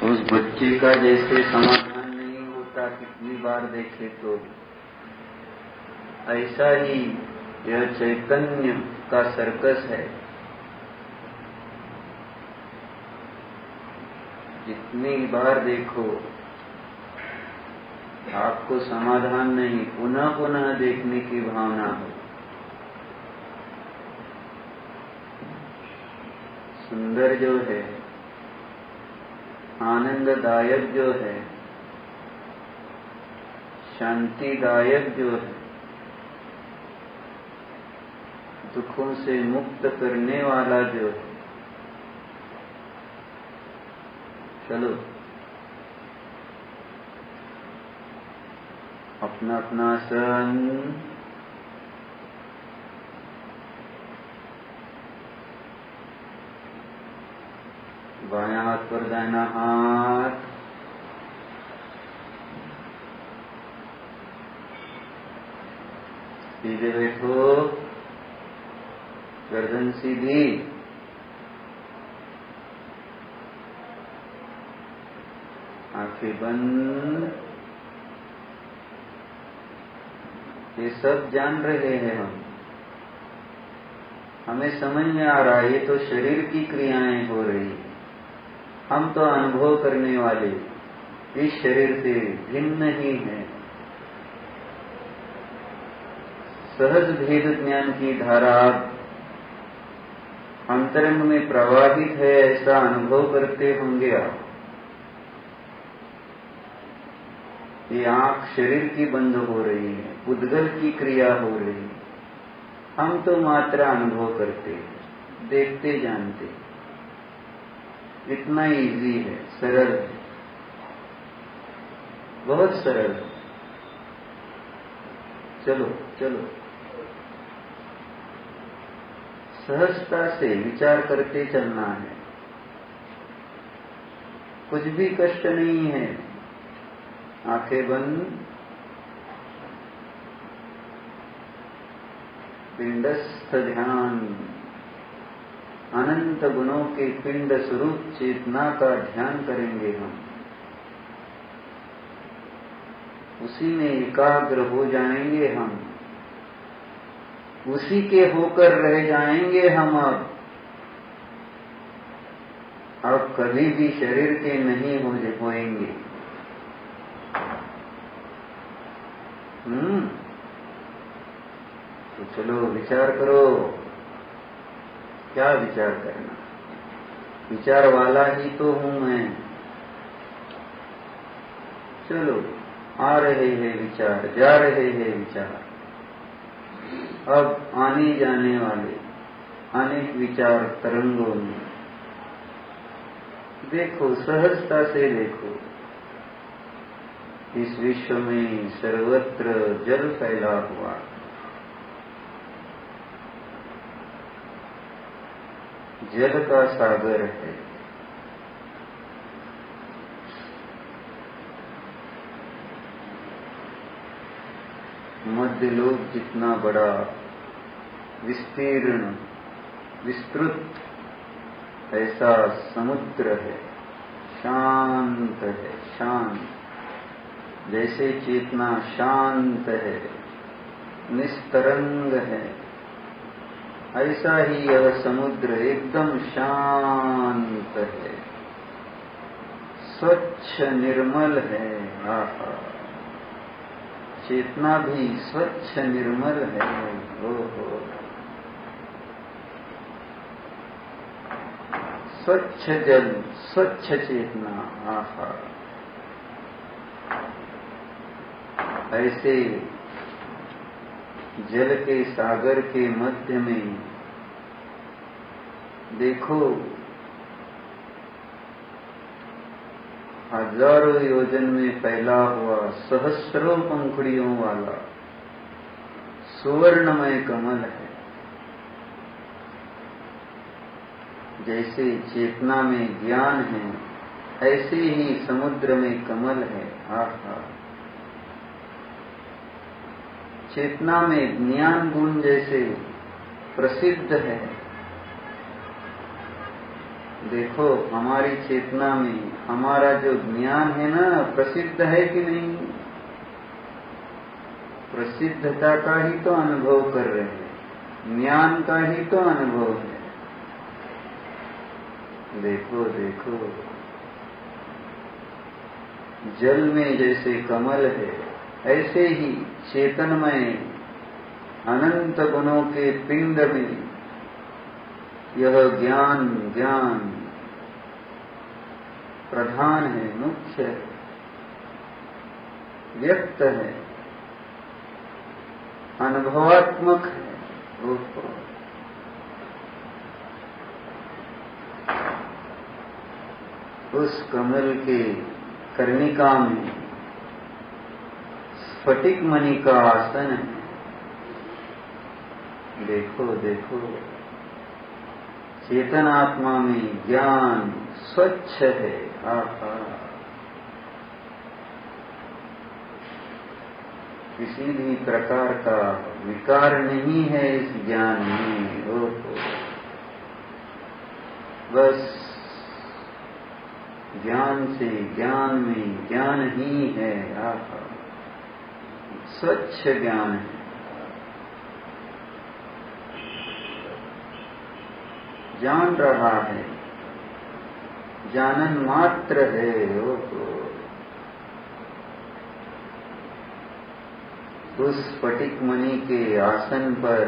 उस बच्चे का जैसे समाधान नहीं होता कितनी बार देखे तो, ऐसा ही यह चैतन्य का सर्कस है। जितनी बार देखो आपको समाधान नहीं, पुनः पुनः देखने की भावना हो। सुंदर जो है, आनंददायक जो है, शांतिदायक जो है, दुखों से मुक्त करने वाला जो है, चलो अपना अपना आसन, बायां हाथ पर दाहिना हाथ, सीधे बैठो, गर्दन सीधी, आंखें बंद। ये सब जान रहे हैं हम, हमें समझ में आ रहा है ये तो शरीर की क्रियाएं हो रही, हम तो अनुभव करने वाले इस शरीर से भिन्न ही हैं। सहज भेद ज्ञान की धारा अंतरंग में प्रवाहित है, ऐसा अनुभव करते होंगे आप। ये आंख शरीर की बंद हो रही है, उद्गल की क्रिया हो रही है, हम तो मात्र अनुभव करते, देखते जानते। इतना इजी है, सरल है, बहुत सरल है। चलो चलो सहजता से विचार करते चलना है, कुछ भी कष्ट नहीं है। आंखें बंद, पिंडस्थ ध्यान, अनंत गुणों के पिंड स्वरूप चेतना का ध्यान करेंगे हम। उसी में एकाग्र हो जाएंगे हम, उसी के होकर रह जाएंगे हम। अब कभी भी शरीर के नहीं होएंगे। तो चलो विचार करो, क्या विचार करना, विचार वाला ही तो हूं मैं। चलो आ रहे हैं विचार, जा रहे हैं विचार, अब आने जाने वाले अनेक विचार तरंगों में देखो, सहजता से देखो। इस विश्व में सर्वत्र जल फैला हुआ, जल का सागर है। मध्य लोक जितना बड़ा, विस्तीर्ण, विस्तृत ऐसा समुद्र है, शांत है, शांत। जैसे चेतना शांत है, निस्तरंग है, ऐसा ही यह समुद्र एकदम शांत है, स्वच्छ निर्मल है। आहा, चेतना भी स्वच्छ निर्मल है। ओहो, स्वच्छ जल, स्वच्छ चेतना। आहा, ऐसे जल के सागर के मध्य में देखो, हजारों योजन में फैला हुआ, सहस्रों पंखुड़ियों वाला सुवर्णमय कमल है। जैसे चेतना में ज्ञान है, ऐसे ही समुद्र में कमल है। आहा, चेतना में ज्ञान गुण जैसे प्रसिद्ध है, देखो हमारी चेतना में हमारा जो ज्ञान है ना, प्रसिद्ध है कि नहीं? प्रसिद्धता का ही तो अनुभव कर रहे हैं, ज्ञान का ही तो अनुभव है। देखो देखो, जल में जैसे कमल है, ऐसे ही चेतनमय अनंत गुणों के पिंड में यह ज्ञान ज्ञान प्रधान है, मुख्य है, व्यक्त है, अनुभवात्मक है। उस कमल के कर्णिका में स्फटिक मणि का आसन है। देखो देखो, चेतन आत्मा में ज्ञान स्वच्छ है। आहा, किसी भी प्रकार का विकार नहीं है इस ज्ञान में। बस ज्ञान से ज्ञान में ज्ञान ही है। आहा, स्वच्छ ज्ञान है। जान रहा है, जानन मात्र है। उस स्फटिक मणि के आसन पर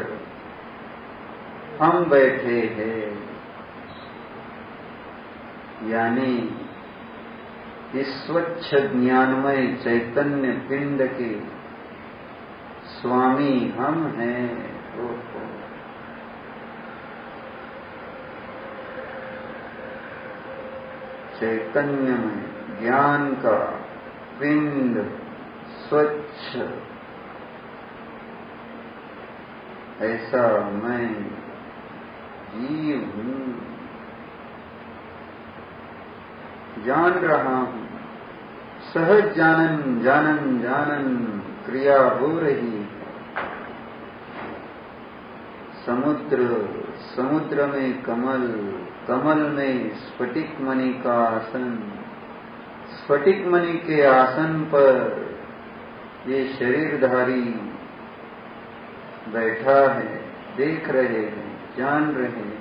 हम बैठे हैं, यानी इस स्वच्छ ज्ञानमय चैतन्य पिंड के स्वामी हम हैं। चैतन्यमय ज्ञान का पिंड स्वच्छ, ऐसा मैं जीव हूँ, जान रहा हूँ। सहज जानन जानन जानन क्रिया हो रही है। समुद्र, समुद्र में कमल, कमल में स्फटिक मणि का आसन, स्फटिक मणि के आसन पर ये शरीरधारी बैठा है, देख रहे हैं, जान रहे हैं।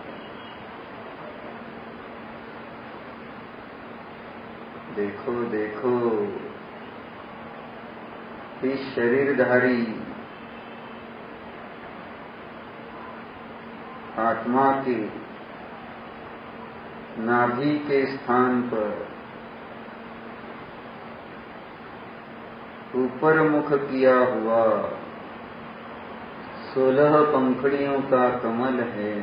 देखो देखो, इस शरीरधारी आत्मा के नाभि के स्थान पर ऊपर मुख किया हुआ 16 पंखुड़ियों का कमल है।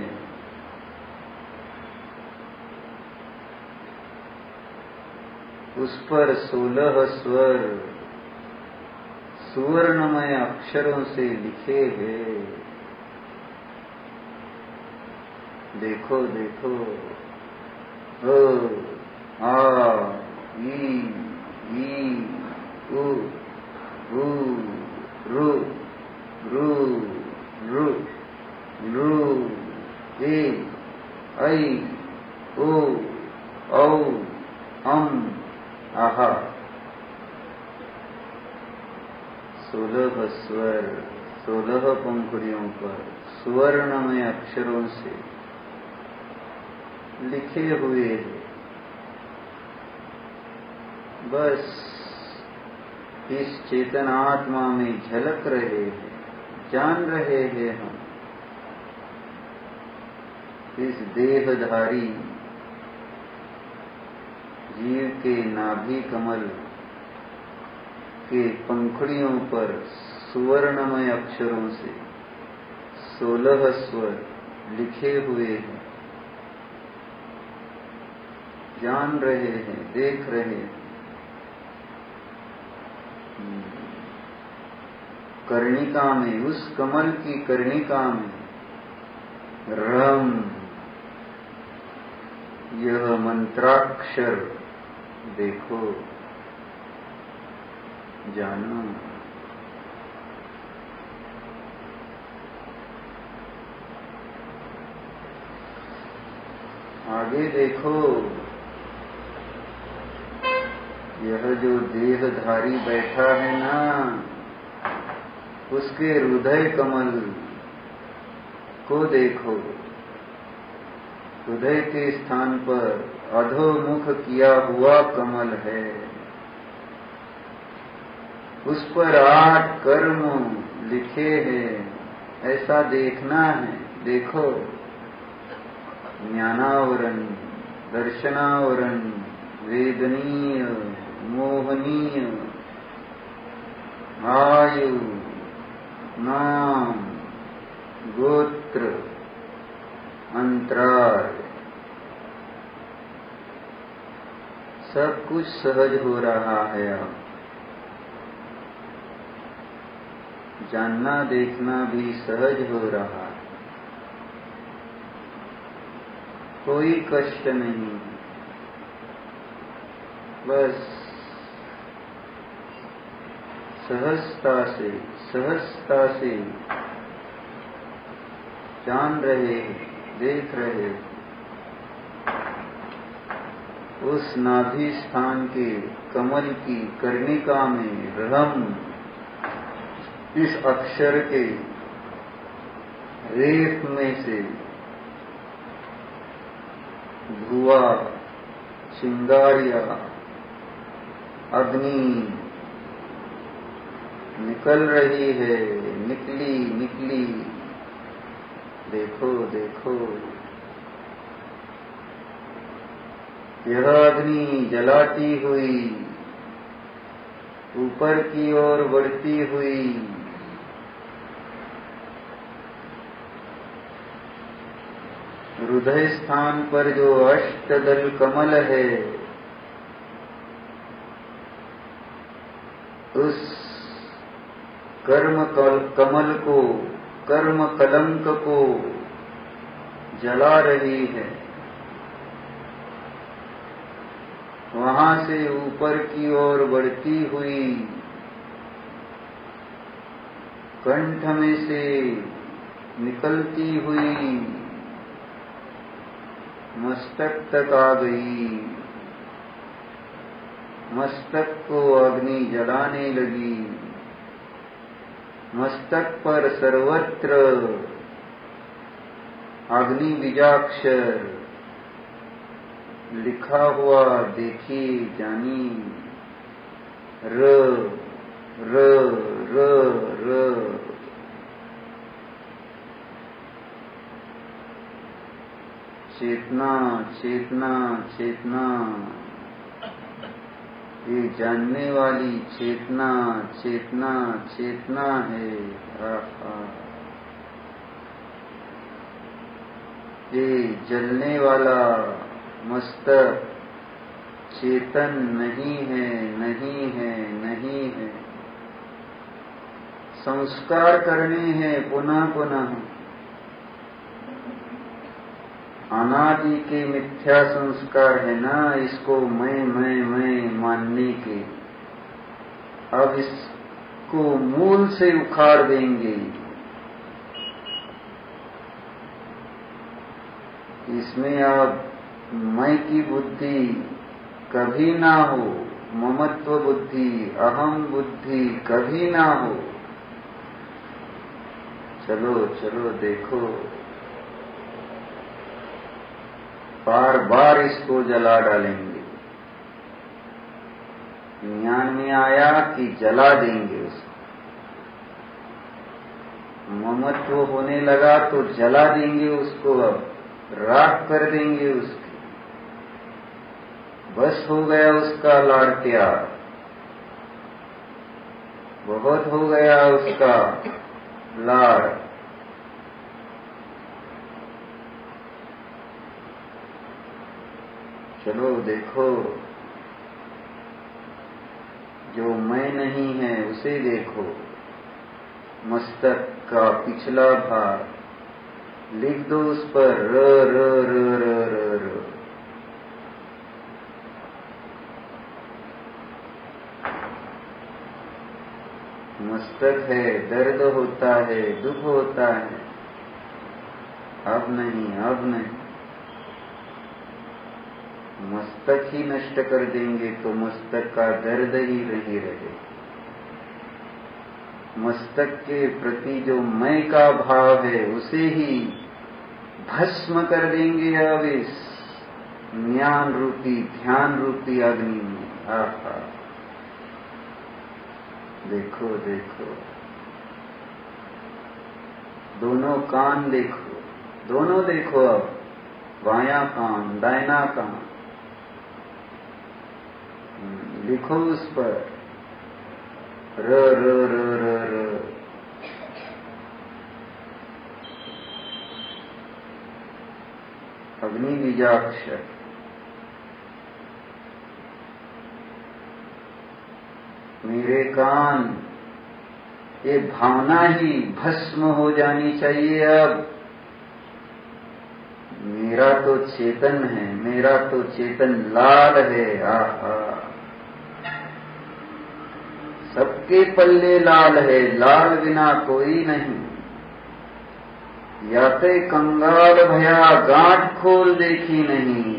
उस पर 16 स्वर सुवर्णमय अक्षरों से लिखे हैं। देखो देखो, ओ आ ई उ रू रू रू रू ए ऐ ओ औ आहा, 16 स्वर 16 पंखुड़ियों पर सुवर्णमय अक्षरों से लिखे हुए हैं। बस इस चेतन आत्मा में झलक रहे हैं, जान रहे हैं हम। इस देहधारी जीव के नाभि कमल के पंखुड़ियों पर सुवर्णमय अक्षरों से 16 स्वर लिखे हुए हैं, जान रहे हैं, देख रहे हैं। कर्णिका में, उस कमल की कर्णिका में रम, यह मंत्राक्षर देखो, जानो। आगे देखो, यह जो देहधारी बैठा है ना, उसके हृदय कमल को देखो। हृदय के स्थान पर अधोमुख किया हुआ कमल है, उस पर 8 कर्म लिखे हैं। ऐसा देखना है। देखो, ज्ञानावरण, दर्शनावरण, वेदनीय, मोहनीय, आयु, नाम, गोत्र, अंतराल, सब कुछ सहज हो रहा है। अब जानना देखना भी सहज हो रहा है, कोई कष्ट नहीं। बस सहजता से जान रहे, देख रहे। उस नाभि स्थान के कमल की कर्णिका में रम, इस अक्षर के रेख में से धुआं, चिंगारियां, अग्नि निकल रही है। निकली। देखो देखो, यह अग्नि जलाती हुई, ऊपर की ओर बढ़ती हुई, हृदय स्थान पर जो अष्टदल कमल है, उस कर्म कमल को, कर्म कलंक को जला रही है। वहां से ऊपर की ओर बढ़ती हुई, कंठ में से निकलती हुई, मस्तक तक आ गई। मस्तक को अग्नि जलाने लगी। मस्तक पर सर्वत्र अग्नि बीजाक्षर लिखा हुआ देखी जानी। र र र र। चेतना चेतना चेतना, ये जानने वाली चेतना चेतना चेतना है। ये जलने वाला मस्तक चेतन नहीं है, नहीं है, नहीं है। संस्कार करने हैं पुनः पुनः। अनादि के मिथ्या संस्कार है ना, इसको मैं मानने के। अब इसको मूल से उखाड़ देंगे। इसमें अब मैं की बुद्धि कभी ना हो, ममत्व बुद्धि, अहम बुद्धि कभी ना हो। चलो चलो देखो, बार बार इसको जला डालेंगे। ज्ञान में आया कि जला देंगे उसको। ममत्व होने लगा तो जला देंगे उसको, अब राख कर देंगे उसकी। बस हो गया उसका लाड़ प्यार, बहुत हो गया उसका लाड़। चलो देखो, जो मैं नहीं है उसे देखो। मस्तक का पिछला भाग लिख दो उस पर, र र र र र र। मस्तक है, दर्द होता है, दुख होता है। अब नहीं, अब नहीं। मस्तक ही नष्ट कर देंगे तो मस्तक का दर्द ही नहीं रहे। मस्तक के प्रति जो मैं का भाव है उसे ही भस्म कर देंगे अब इस ज्ञान रूपी ध्यान रूपी अग्नि में। आहा, देखो देखो, दोनों कान देखो, दोनों देखो, अब बायां कान दाहिना कान, लिखो उस पर र र र र र। अग्नि बीजाक्षर। मेरे कान, ये भावना ही भस्म हो जानी चाहिए अब। मेरा तो चेतन है, मेरा तो चेतन लाल है। आहा, सबके पल्ले लाल है, लाल बिना कोई नहीं। याते कंगाल भया गांठ खोल देखी नहीं,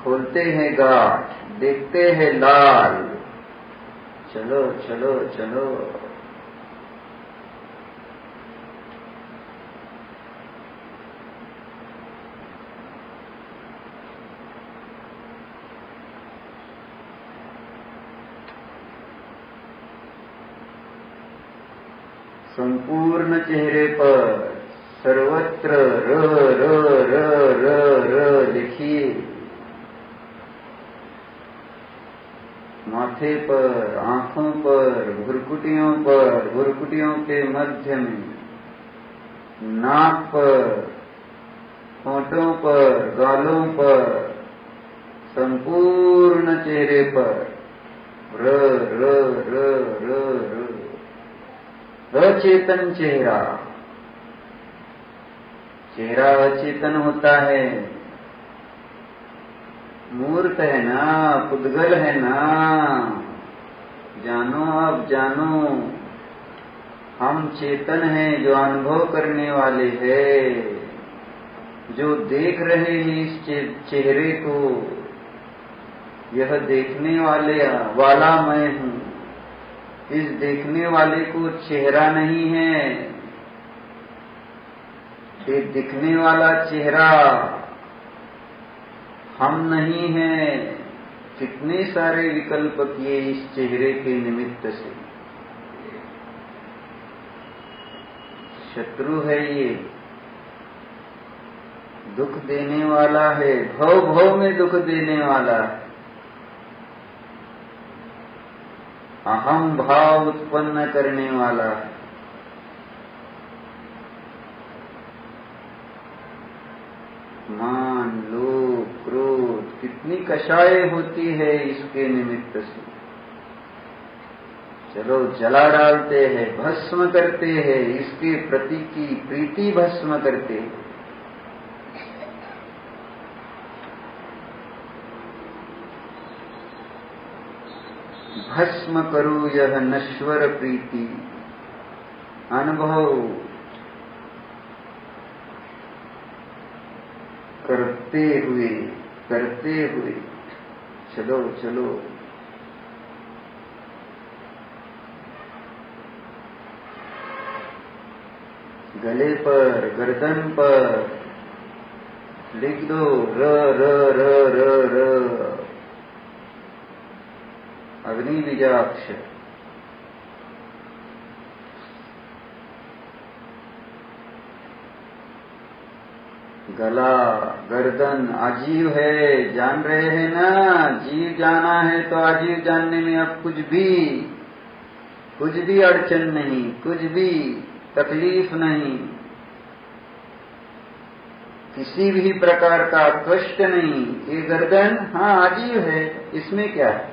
खोलते हैं गांठ देखते हैं लाल। चलो चलो चलो, संपूर्ण चेहरे पर सर्वत्र र र र र र लिखिए। माथे पर, आंखों पर, भुरकुटियों के मध्य में, नाक पर, होंठों पर, गालों पर, संपूर्ण चेहरे पर र र र र र। अचेतन चेहरा, चेहरा अचेतन होता है, मूर्त है ना, पुद्गल है ना। जानो, अब जानो, हम चेतन हैं जो अनुभव करने वाले हैं, जो देख रहे हैं इस चेहरे को। यह देखने वाला मैं हूं। इस देखने वाले को चेहरा नहीं है, ये दिखने वाला चेहरा हम नहीं हैं। कितने सारे विकल्प किए इस चेहरे के निमित्त से। शत्रु है ये, दुख देने वाला है, भव भव में दुख देने वाला है। अहम भाव उत्पन्न करने वाला है। मान, लोभ, क्रोध, कितनी कषाय होती है इसके निमित्त से। चलो जला डालते हैं, भस्म करते हैं, इसके प्रति की प्रीति भस्म करते हैं। भस्म करो यह नश्वर प्रीति। अनुभव करते हुए चलो चलो। गले पर, गर्दन पर लिख दो र र र र र। अग्नि बीजाक्षर। गला, गर्दन आजीव है, जान रहे हैं ना। जीव जाना है तो आजीव जानने में अब कुछ भी अड़चन नहीं, कुछ भी तकलीफ नहीं, किसी भी प्रकार का कष्ट नहीं। ये गर्दन हाँ आजीव है, इसमें क्या है।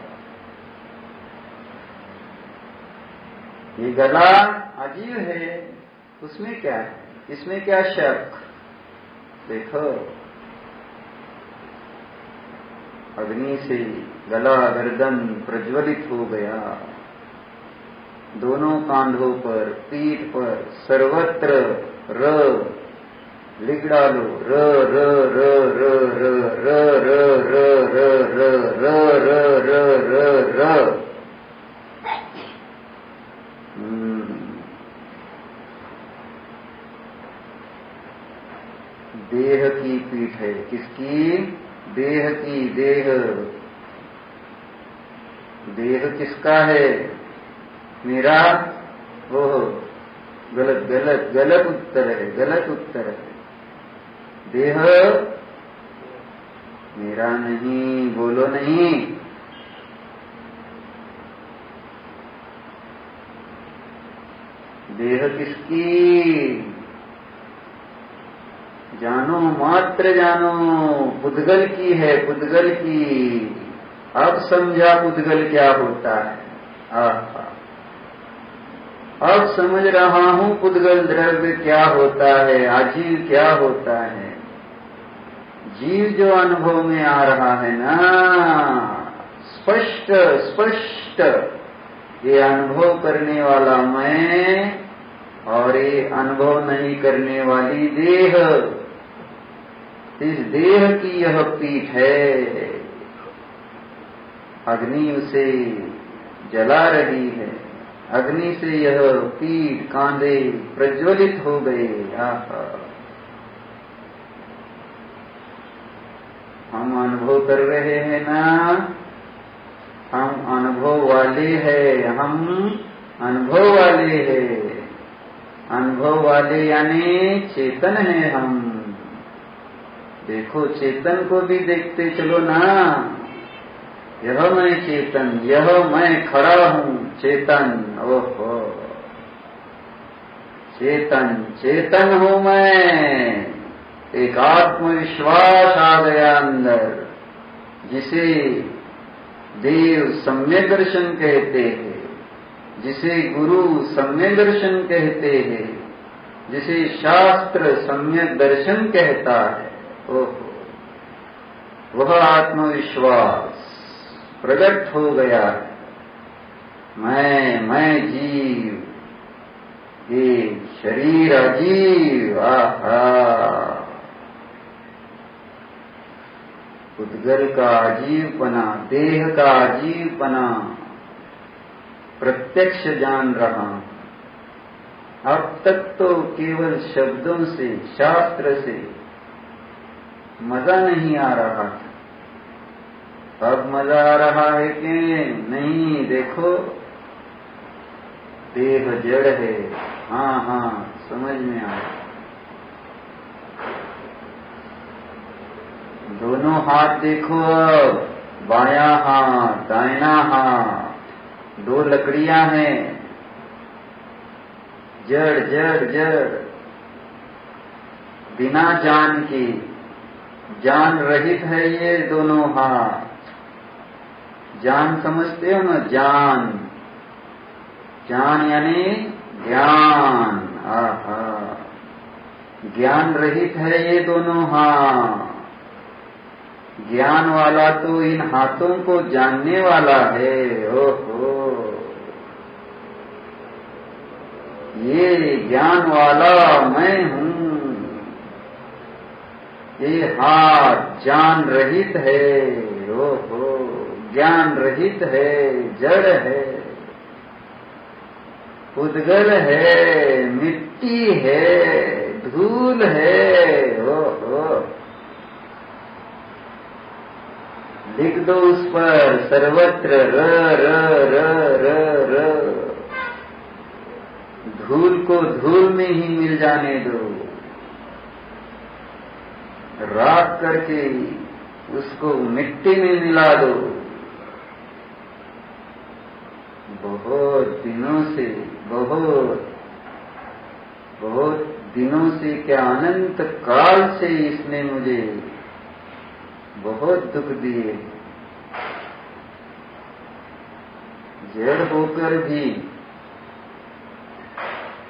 ये गला आजीव है, उसमें क्या है, इसमें क्या शक। देखो, अग्नि से गला गर्दन प्रज्वलित हो गया। दोनों कांधों पर, पीठ पर, सर्वत्र र लिख डालो र र र र र र र र र र र र र देह की पीठ है। किसकी? देह की। देह देह किसका है? मेरा? ओह, गलत गलत गलत उत्तर है, गलत उत्तर है। देह मेरा नहीं, बोलो नहीं। देह किसकी? जानो, मात्र जानो, पुद्गल की है, पुद्गल की। अब समझा पुद्गल क्या होता है। अब समझ रहा हूं पुद्गल द्रव्य क्या होता है, आजीव क्या होता है। जीव जो अनुभव में आ रहा है ना, स्पष्ट स्पष्ट, ये अनुभव करने वाला मैं और ये अनुभव नहीं करने वाली देह, इस देह की यह पीठ है। अग्नि उसे जला रही है, अग्नि से यह पीठ कांधे प्रज्वलित हो गए। हम अनुभव कर रहे हैं ना, हम अनुभव वाले हैं, हम अनुभव वाले हैं। अनुभव वाले यानी चेतन है हम। देखो, चेतन को भी देखते चलो ना। यह मैं चेतन, यह मैं खड़ा हूं चेतन। ओहो, चेतन चेतन हूं मैं। एक आत्मविश्वास आ गया अंदर, जिसे देव सम्यक दर्शन कहते हैं, जिसे गुरु सम्यक दर्शन कहते हैं, जिसे शास्त्र सम्यक दर्शन कहता है। ओहो, वह आत्मविश्वास प्रकट हो गया है। मैं जीव, ये शरीर अजीव। आहा, पुद्गल का अजीवपना, देह का अजीवपना प्रत्यक्ष जान रहा हूं। अब तक तो केवल शब्दों से, शास्त्र से मजा नहीं आ रहा था। अब मजा आ रहा है कि नहीं? देखो, देह जड़ है। हाँ हाँ, समझ में आया। दोनों हाथ देखो, अब बायां हाथ, दाहिना हाथ, दो लकड़ियां हैं। जड़ जड़ जड़, बिना जान की, जान रहित है ये दोनों हाथ। जान समझते हो ना? जान, जान यानी ज्ञान। आहा, ज्ञान रहित है ये दोनों हाथ। ज्ञान वाला तो इन हाथों को जानने वाला है। ओहो, ये ज्ञान वाला मैं हूं। ये हाथ जान रहित है। ओहो, ज्ञान रहित है, जड़ है, पुद्गल है, मिट्टी है, धूल है। ओहो, लिख दो उस पर सर्वत्र र र र र र। धूल को धूल में ही मिल जाने दो। राख करके उसको मिट्टी में मिला दो। बहुत दिनों से, बहुत दिनों से, क्या अनंत काल से इसने मुझे बहुत दुख दिए। जड़ होकर भी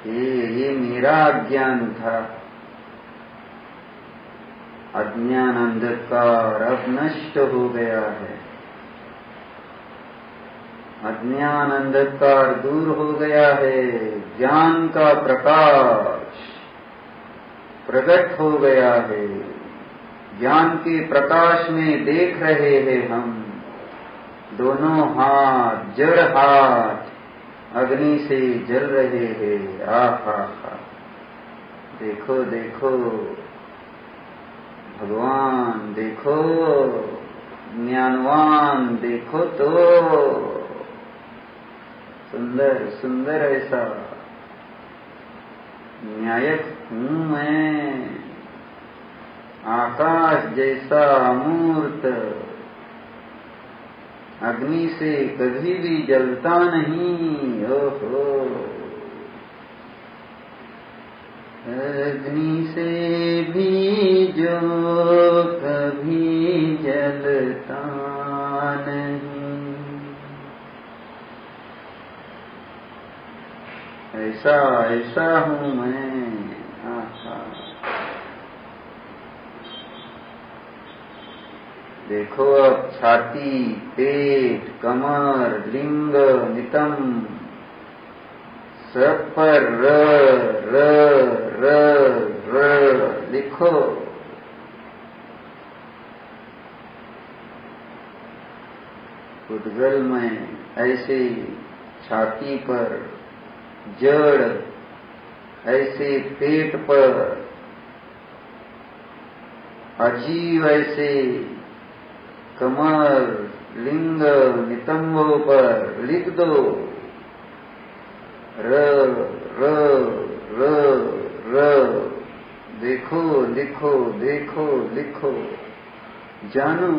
ये मेरा अज्ञान था। अज्ञान अंधकार अब नष्ट हो गया है। अज्ञान अंधकार दूर हो गया है। ज्ञान का प्रकाश प्रकट हो गया है। ज्ञान के प्रकाश में देख रहे हैं हम, दोनों हाथ जड़ हाथ अग्नि से जल रहे हैं। आहा हा, देखो देखो भगवान, देखो ज्ञानवान, देखो तो सुंदर सुंदर ऐसा न्यायक हूँ मैं, आकाश जैसा अमूर्त, अग्नि से कभी भी जलता नहीं। ओहो, अग्नि से भी जो कभी जलता नहीं, ऐसा ऐसा हूँ मैं। आहा, देखो अब छाती, पेट, कमर, लिंग, नितंब सब पर र र र र लिखो। उद्गल में ऐसे छाती पर, जड़ ऐसे पेट पर, अजीव ऐसे कमर, लिंग, नितंबों पर लिख दो। र र र र, देखो लिखो, देखो लिखो, जानो।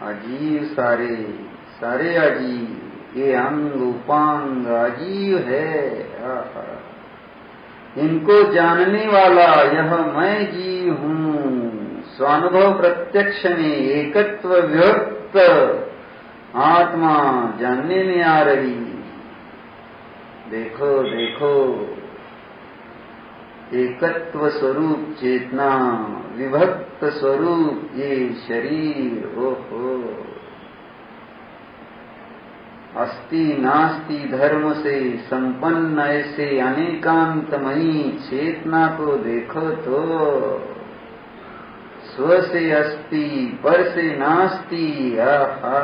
अजीव सारे सारे अजीव, ये अंग उपांग अजीव है। आहा, इनको जानने वाला यह मैं जीव हूँ। स्वानुभव प्रत्यक्ष में एकत्व व्यक्त आत्मा जानने में आ रही। देखो देखो, एकत्व स्वरूप चेतना, विभक्त स्वरूप ये शरीर। ओहो, अस्ति नास्ति धर्म से संपन्न ऐसे अनेकांतमयी चेतना को देखो तो, स्व से अस्ति पर से नास्ति। आहा,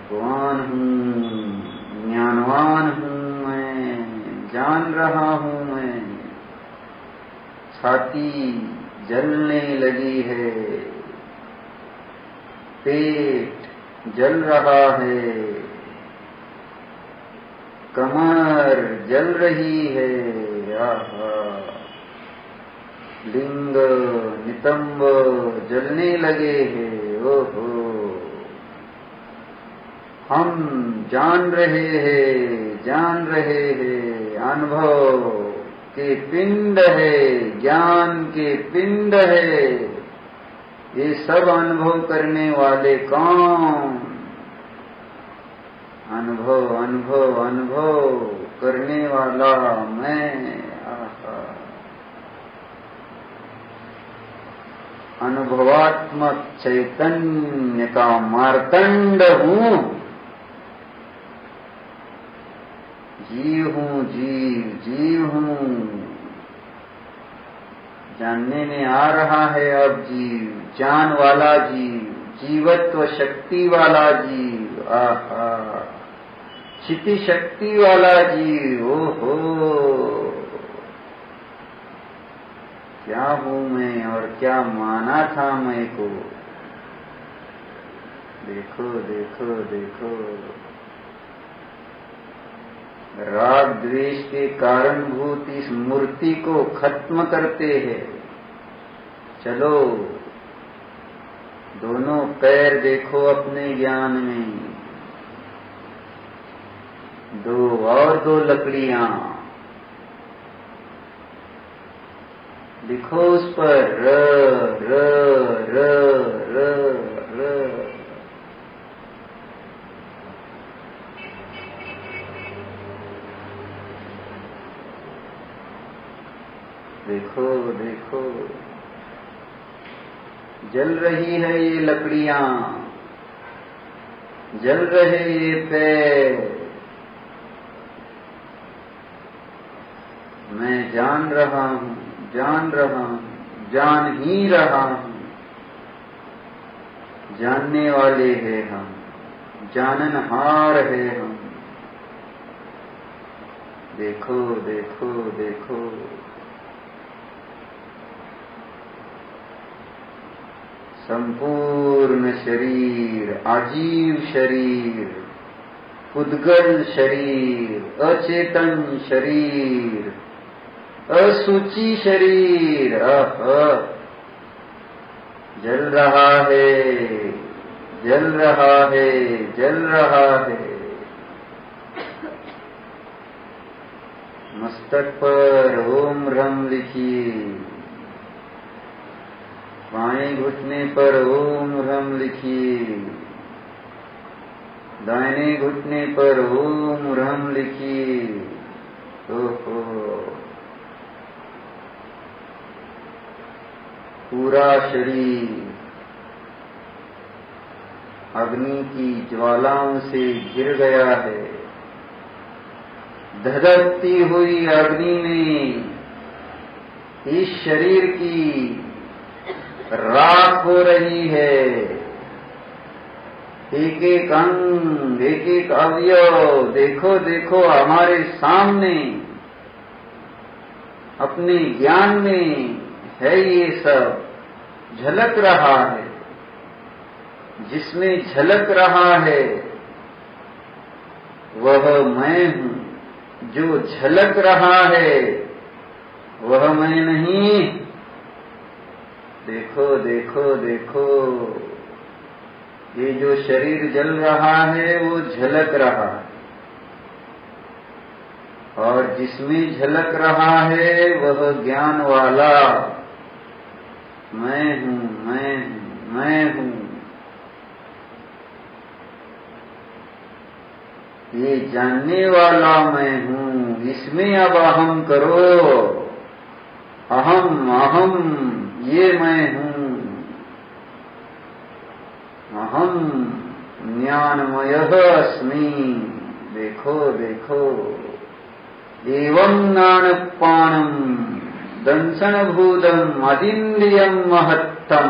भगवान हूँ, ज्ञानवान हूँ मैं, जान रहा हूँ मैं। छाती जलने लगी है, पेट जल रहा है, कमर जल रही है। आहा, लिंग नितंब जलने लगे हैं। ओहो, हम जान रहे हैं, जान रहे हैं। अनुभव के पिंड है, ज्ञान के पिंड है। ये सब अनुभव करने वाले कौन? अनुभव अनुभव अनुभव करने वाला मैं। आहा, अनुभवात्मक चैतन्य का मार्तंड हूँ। जीव हूँ, जीव जीव हूँ। जानने में आ रहा है अब जीव, जान वाला जीव, जीवत्व शक्ति वाला जीव। आहा, चिति शक्ति वाला जीव। ओहो, क्या हूँ मैं और क्या माना था मैं को। देखो देखो देखो, राग द्वेष के कारणभूत इस मूर्ति को खत्म करते हैं। चलो, दोनों पैर देखो अपने ज्ञान में, दो लकड़ियां लिखो उस पर र र र र र। देखो देखो, जल रही है ये लकड़ियां, जल रहे ये पैर, मैं जान रहा हूं, जान रहा हूं, जान ही रहा हूं। जानने वाले हैं हम, जाननहार है हम। देखो देखो देखो, संपूर्ण शरीर, आजीव शरीर, उद्गल शरीर, अचेतन शरीर, असुचि शरीर, जल रहा है, जल रहा है, जल रहा है। मस्तक पर ओम ह्रम लिखिए, बाएं घुटने पर ओम ह्रम लिखिए, दाहिने घुटने पर ओम ह्रम लिखिए। ओहो, पूरा शरीर अग्नि की ज्वालाओं से घिर गया है। धधकती हुई अग्नि में इस शरीर की राख हो रही है। एक एक अंग, एक एक अवयव, देखो देखो हमारे सामने, अपने ज्ञान में है ये सब झलक रहा है। जिसमें झलक रहा है वह मैं हूं, जो झलक रहा है वह मैं नहीं। देखो देखो देखो, ये जो शरीर जल रहा है वो झलक रहा है, और जिसमें झलक रहा है वह ज्ञान वाला मैं हूं, मैं हूं, मैं हूं। ये जानने वाला मैं हूं, इसमें अब अहम करो। अहम अहम, ये मैं हूं। अहम ज्ञानमयः अस्मि। देखो देखो, एवं नाणपाणम दंसनभूतम अदिन्द्रियम महत्तम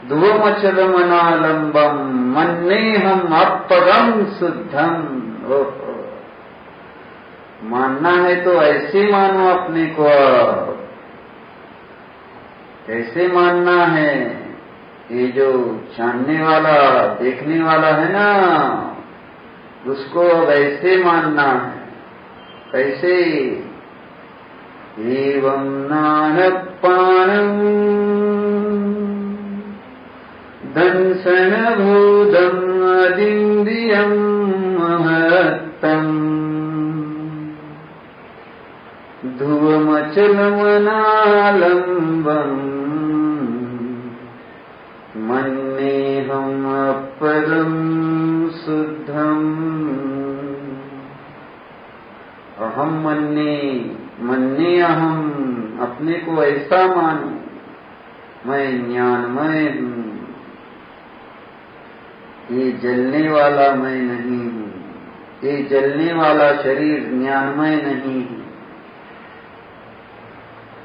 ध्रुवमचलमनालंबम मन्नेहम अपदम शुद्धम। ओहो, मानना है तो ऐसे मानो अपने को। कैसे मानना है? ये जो जानने वाला, देखने वाला है ना, उसको अब ऐसे मानना है। कैसे? एवं नाणपाणम दंसनभूतम अदिन्द्रियम महत्तम ध्रुवमचलमनालंबम मन्नेहम अपरम शुद्धम। अहम मन्ने, मन्ने अहम, अपने को ऐसा मानो मैं ज्ञानमय हूं। ये जलने वाला मैं नहीं हूं, ये जलने वाला शरीर ज्ञानमय नहीं है।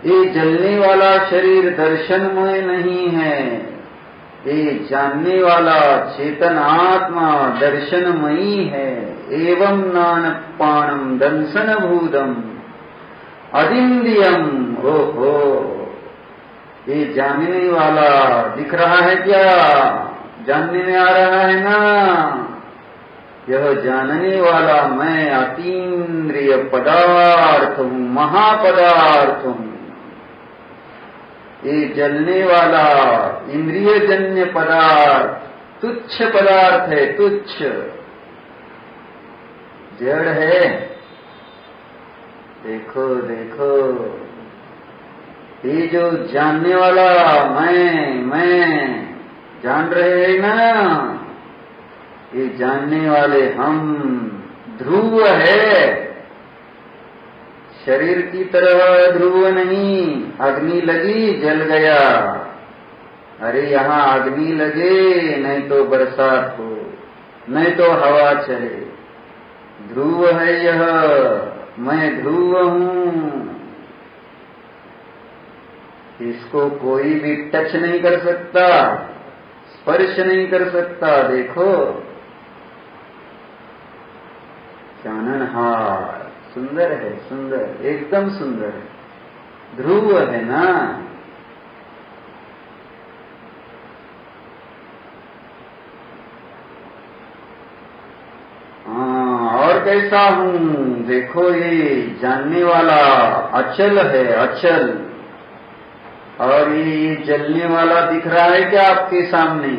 ये जलने वाला शरीर दर्शनमय नहीं है। ये जानने वाला चेतन आत्मा दर्शनमयी है। एवं नाणपाणम दंसनभूतम अदिन्द्रियम। ओहो, ये जानने वाला दिख रहा है क्या? जानने में आ रहा है ना? यह जानने वाला मैं अतीन्द्रिय पदार्थ हूं, महापदार्थ हूं। ये जलने वाला इंद्रिय जन्य पदार्थ तुच्छ पदार्थ है, तुच्छ, जड़ है। देखो देखो, ये जो जानने वाला मैं जान रहे हैं ना, ये जानने वाले हम ध्रुव है। शरीर की तरह ध्रुव नहीं। अग्नि लगी जल गया, अरे यहाँ अग्नि लगे, नहीं तो बरसात हो, नहीं तो हवा चले। ध्रुव है यह, मैं ध्रुव हूँ। इसको कोई भी टच नहीं कर सकता, स्पर्श नहीं कर सकता। देखो चाननहार, सुंदर है, सुंदर, एकदम सुंदर है। ध्रुव है ना। और कैसा हूं? देखो ये जानने वाला अचल है, अचल। और ये जलने वाला दिख रहा है क्या आपके सामने?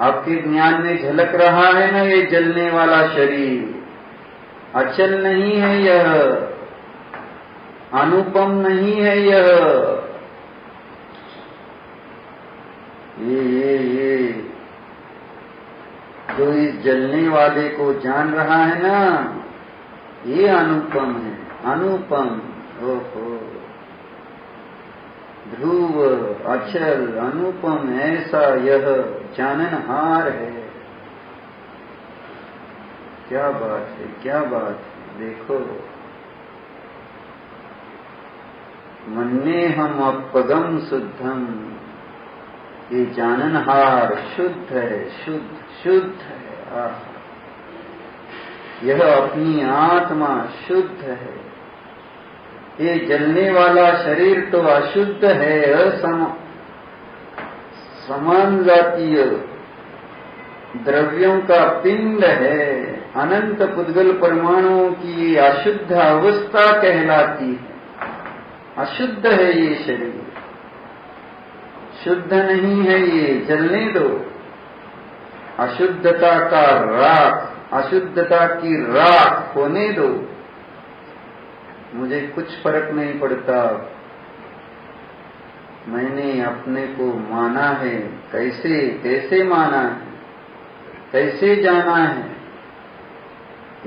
आपके ज्ञान में झलक रहा है ना ये जलने वाला शरीर? अचल नहीं है यह, अनुपम नहीं है यह। ये जो इस जलने वाले को जान रहा है ना, ये अनुपम है, अनुपम। ओहो, ध्रुव, अचल, अनुपम, ऐसा यह चाननहार है। क्या बात है, क्या बात है। देखो, मन्ने हम अपगम शुद्धम, ये जाननहार शुद्ध है, शुद्ध, शुद्ध है। यह अपनी आत्मा शुद्ध है। ये जलने वाला शरीर तो अशुद्ध है, समान जातीय द्रव्यों का पिंड है। अनंत पुद्गल परमाणुओं की अशुद्ध अवस्था कहलाती है। अशुद्ध है ये शरीर, शुद्ध नहीं है ये, जलने दो। अशुद्धता का राख, अशुद्धता की राख होने दो। मुझे कुछ फर्क नहीं पड़ता। मैंने अपने को माना है, कैसे कैसे माना है, कैसे जाना है?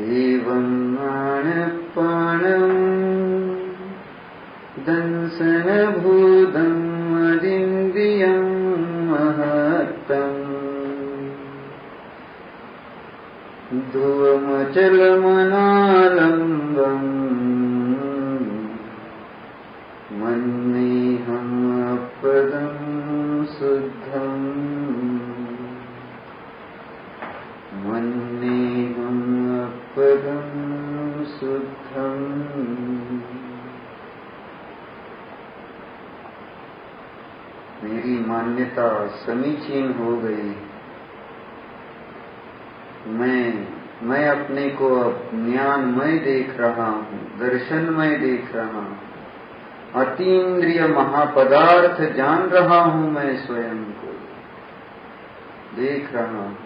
एवं प्राणम दंसन भूतम अदिन्द्रियं महत्तम ध्रुवमचलमनालम्बम् मन्येऽहं अपदं शुद्धम् मन्येऽहं अपदं शुद्धम्। मेरी मान्यता समीचीन हो गई। मैं अपने को अब ज्ञानमय देख रहा हूँ, दर्शनमय देख रहा हूँ, अतीन्द्रिय महापदार्थ जान रहा हूँ। मैं स्वयं को देख रहा हूँ।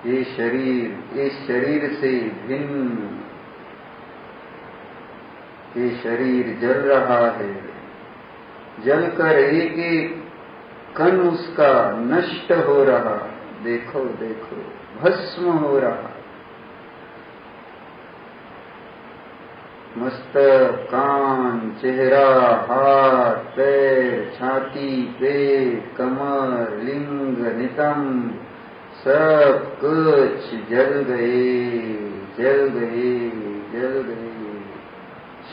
ये शरीर, इस शरीर से भिन्न ये शरीर जल रहा है, जलकर एक एक कण उसका नष्ट हो रहा। देखो देखो, भस्म हो रहा। मस्तक, कान, चेहरा, हाथ, पैर, छाती, पेट, कमर, लिंग, नितंब, सब कुछ जल गए, जल गए, जल गए।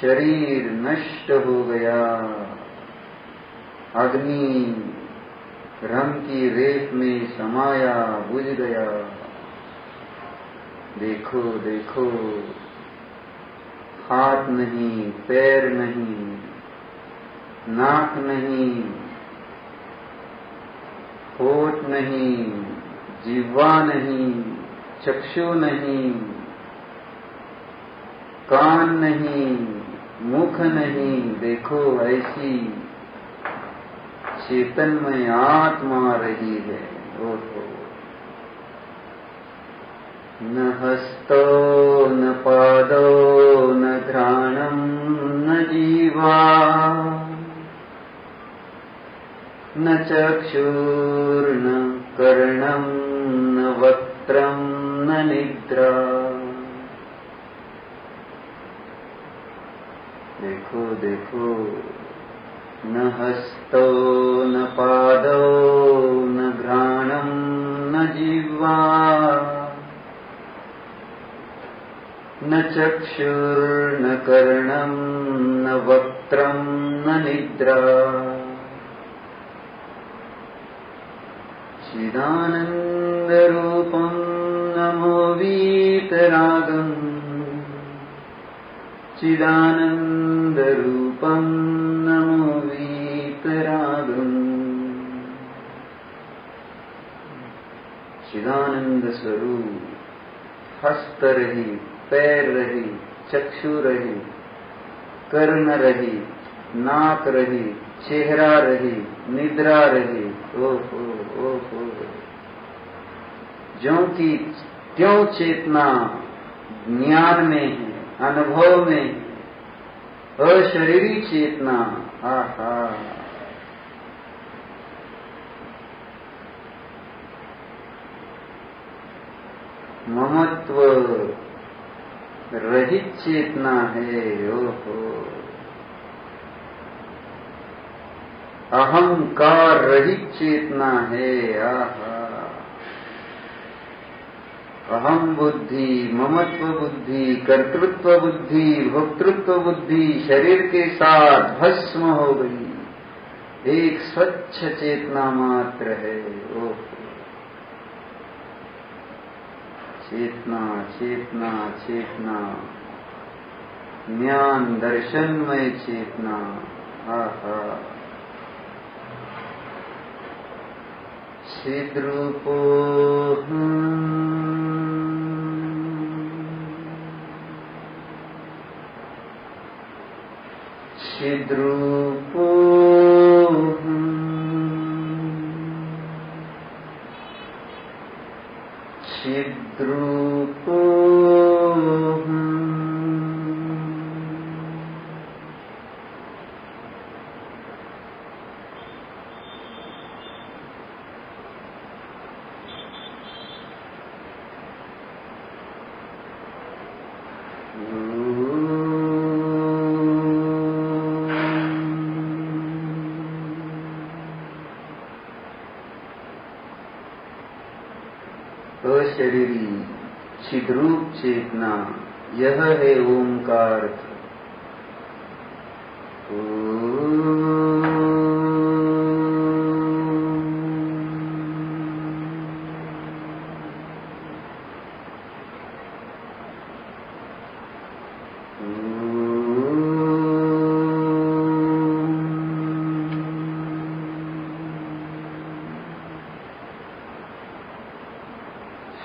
शरीर नष्ट हो गया। अग्नि भ्रम की रेत में समाया, बुझ गया। देखो देखो, हाथ नहीं, पैर नहीं, नाक नहीं, होठ नहीं, जिह्वा नहीं, चक्षु नहीं, कान नहीं, मुख नहीं। देखो ऐसी चेतनमय आत्मा रही है। ओहो, न हस्तो न पादो न घ्राणं न जीवा न चक्षुर्न कर्णं न वक्त्रं न निद्रा। देखो देखो, न हस्तो न पादौ न घ्राणं न जिह्वा न चक्षुर्न कर्णं न वक्त्रं न निद्रा चिदानन्दरूपं नमो वीतरागम् चिदानन्दरूपं नमो वीतरागम् चिदानंद स्वरूप हस्त रही, पैर रही, चक्षु रही, कर्ण रही, नाक रही, चेहरा रही, निद्रा रही। ओहो ओहो, ज्यों की त्यों चेतना ज्ञान में है, अनुभव में है, अशरीरी चेतना। आहा, ममत्व रहित चेतना है। ओहो, अहंकार रहित चेतना है। आहा, अहम बुद्धि, ममत्व बुद्धि, कर्तृत्व बुद्धि, भोक्तृत्व बुद्धि शरीर के साथ भस्म हो गई, एक स्वच्छ चेतना मात्र है। ओहो, चेतना चेतना चेतना, ज्ञान दर्शनमय चेतना। आहा, चिद्रूपो चिद्रूपो चिद्रूपो अशरीरी चिद्रूप चेतना, यह है ओंकार।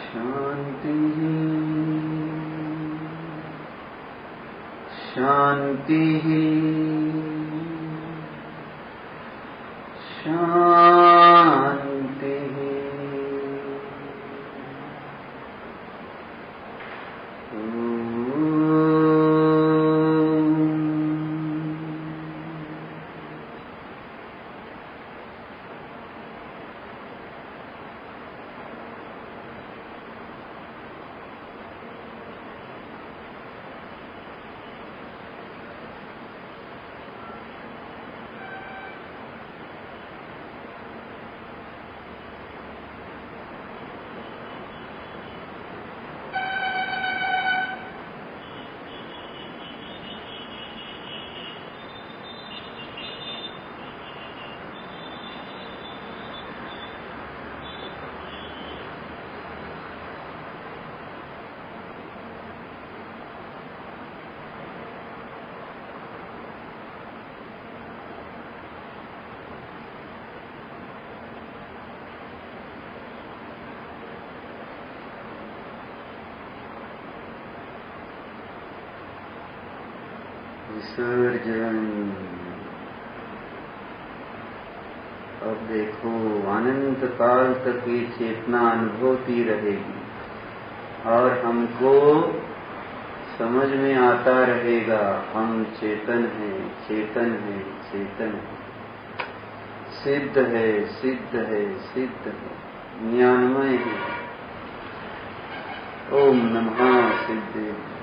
शांति शांति विसर्जन। अब देखो, अनंत काल तक ये चेतना अनुभवती रहेगी और हमको समझ में आता रहेगा, हम चेतन हैं, चेतन हैं, चेतन हैं, सिद्ध है, सिद्ध है, सिद्ध है, ज्ञानमय है। ओम नमः सिद्धे।